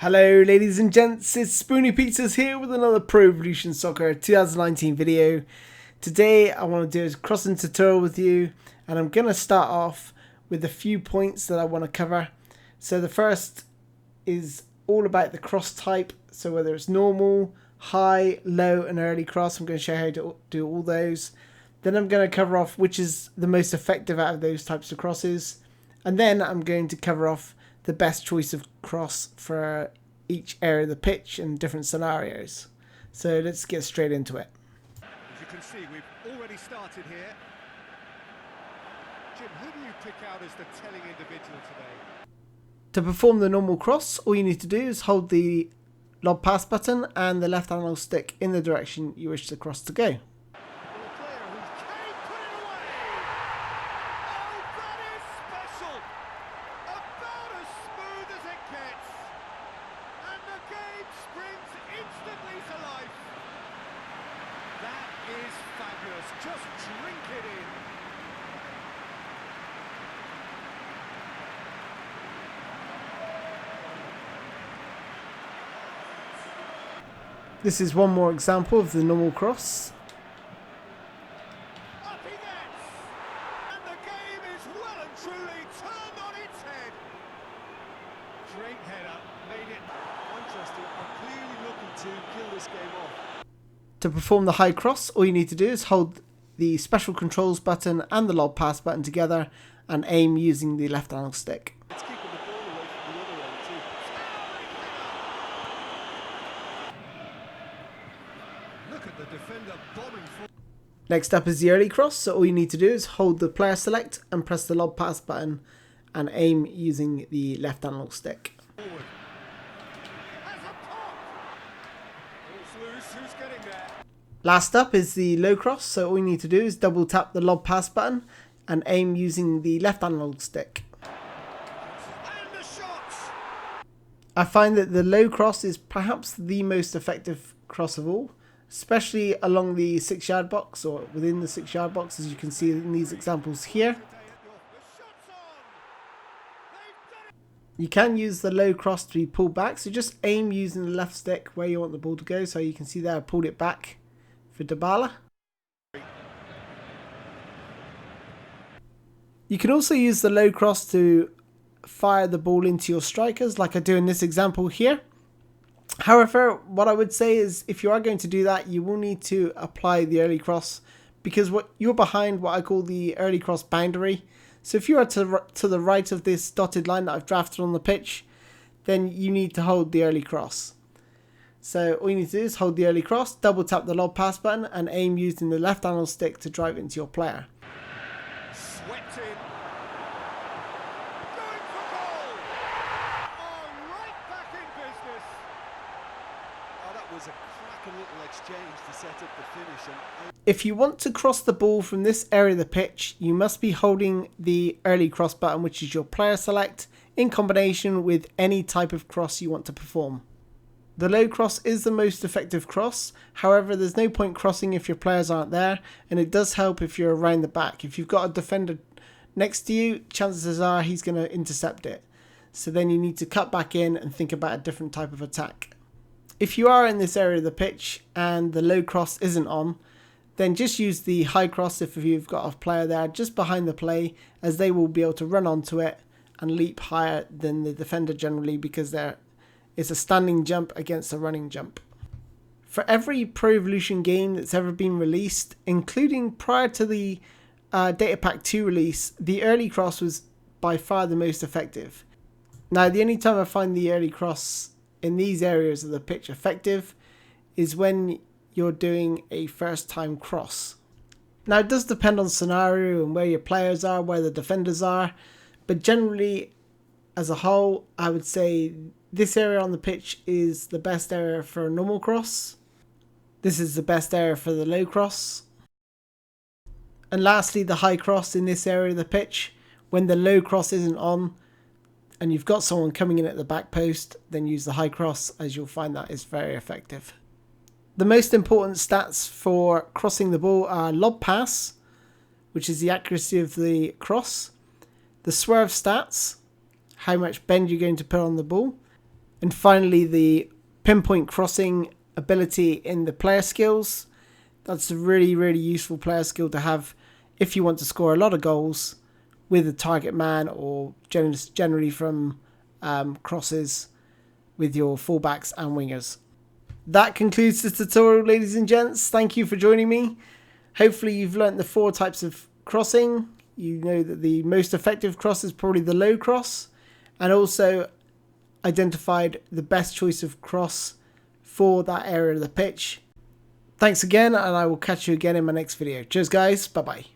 Hello ladies and gents, it's SpoonyPizzas here with another Pro Evolution Soccer 2019 video. Today I want to do a crossing tutorial with you, and I'm going to start off with a few points that I want to cover. So the first is all about the cross type, so whether it's normal, high, low and early cross. I'm going to show you how to do all those. Then I'm going to cover off which is the most effective out of those types of crosses, and then I'm going to cover off the best choice of cross for each area of the pitch and different scenarios. So let's get straight into it. As you can see, we've already started here. Jim, who do you pick out as the telling individual today? To perform the normal cross, all you need to do is hold the lob pass button and the left analog stick in the direction you wish the cross to go. Just drink it in. This is one more example of the normal cross. Up he gets. And the game is well and truly turned on its head. Great header, made it. Manchester are clearly looking to kill this game off. To perform the high cross, all you need to do is hold the special controls button and the lob pass button together and aim using the left analog stick. It's keeping the ball away from the other end too. Look at the defender bombing forward. Next up is the early cross, so all you need to do is hold the player select and press the lob pass button and aim using the left analog stick. Has a pop. Ball's loose, who's getting there? Last up is the low cross, so all you need to do is double tap the lob pass button and aim using the left analog stick. And the shots. I find that the low cross is perhaps the most effective cross of all, especially along the 6-yard box or within the 6-yard box, as you can see in these examples here. You can use the low cross to be pulled back, so just aim using the left stick where you want the ball to go. So you can see there I pulled it back for Dybala. You can also use the low cross to fire the ball into your strikers like I do in this example here. However, what I would say is if you are going to do that, you will need to apply the early cross, because you're behind what I call the early cross boundary. So if you are to the right of this dotted line that I've drafted on the pitch, then you need to hold the early cross. So all you need to do is hold the early cross, double tap the lob pass button and aim using the left analog stick to drive it into your player. Swept in. Going for goal. Oh, right back in business. Oh, that was a cracking little exchange to set up the finish. And if you want to cross the ball from this area of the pitch, you must be holding the early cross button, which is your player select, in combination with any type of cross you want to perform. The low cross is the most effective cross. However, there's no point crossing if your players aren't there, and it does help if you're around the back. If you've got a defender next to you, chances are he's going to intercept it. So then you need to cut back in and think about a different type of attack. If you are in this area of the pitch and the low cross isn't on, then just use the high cross if you've got a player there just behind the play, as they will be able to run onto it and leap higher than the defender generally, because it's a standing jump against a running jump. For every Pro Evolution game that's ever been released, including prior to the Data Pack 2 release, the early cross was by far the most effective. Now, the only time I find the early cross in these areas of the pitch effective is when you're doing a first time cross. Now, it does depend on scenario and where your players are, where the defenders are, but generally as a whole, I would say this area on the pitch is the best area for a normal cross. This is the best area for the low cross. And lastly, the high cross in this area of the pitch. When the low cross isn't on and you've got someone coming in at the back post, then use the high cross, as you'll find that is very effective. The most important stats for crossing the ball are lob pass, which is the accuracy of the cross, the swerve stats, how much bend you're going to put on the ball, And finally, the pinpoint crossing ability in the player skills. That's a really, really useful player skill to have if you want to score a lot of goals with a target man, or generally from crosses with your fullbacks and wingers. That concludes the tutorial, ladies and gents. Thank you for joining me. Hopefully you've learnt the 4 types of crossing. You know that the most effective cross is probably the low cross, and also identified the best choice of cross for that area of the pitch. Thanks again, and I will catch you again in my next video. Cheers guys, bye bye.